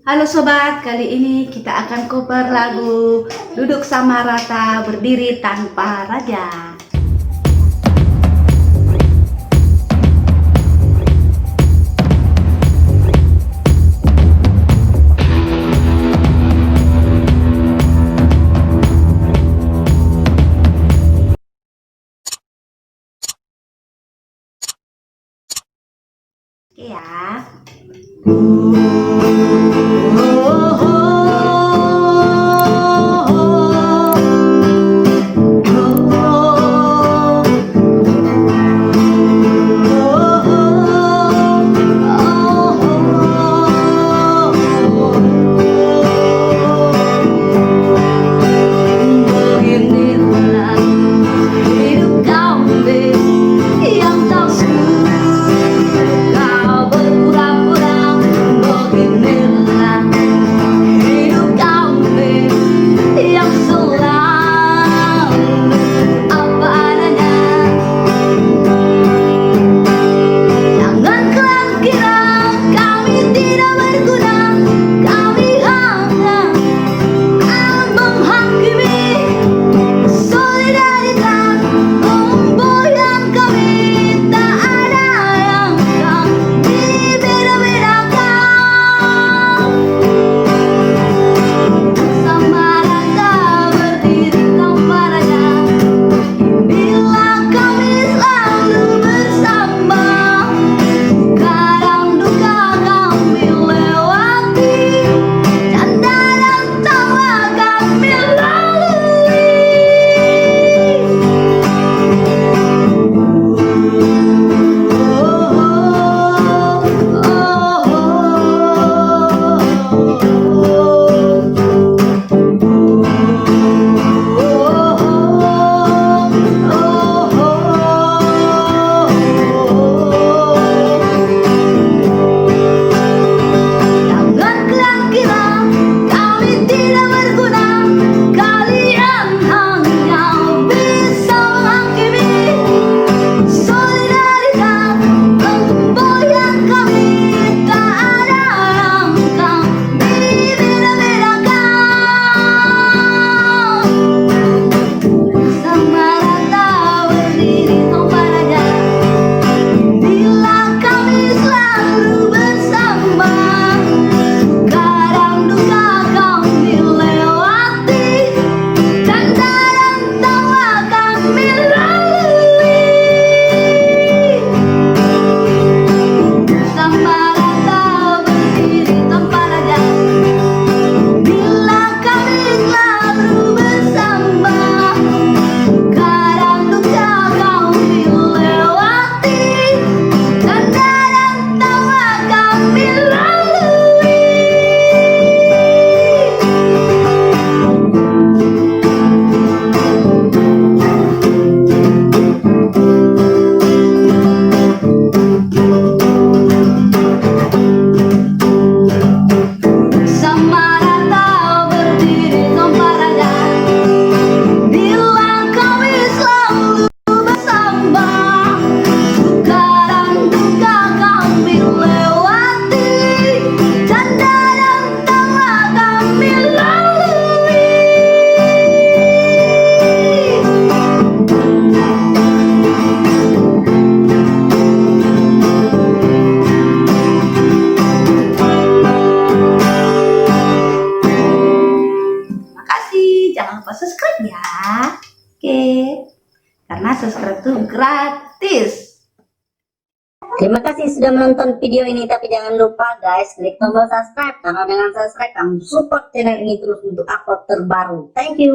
Halo sobat, kali ini kita akan cover lagu Duduk Sama Rata Berdiri Tanpa Raja. Oke ya. Jangan lupa subscribe ya. Oke. Karena subscribe itu gratis. Terima kasih sudah menonton video ini, tapi jangan lupa guys klik tombol subscribe, karena dengan subscribe kamu support channel ini terus untuk upload terbaru. Thank you.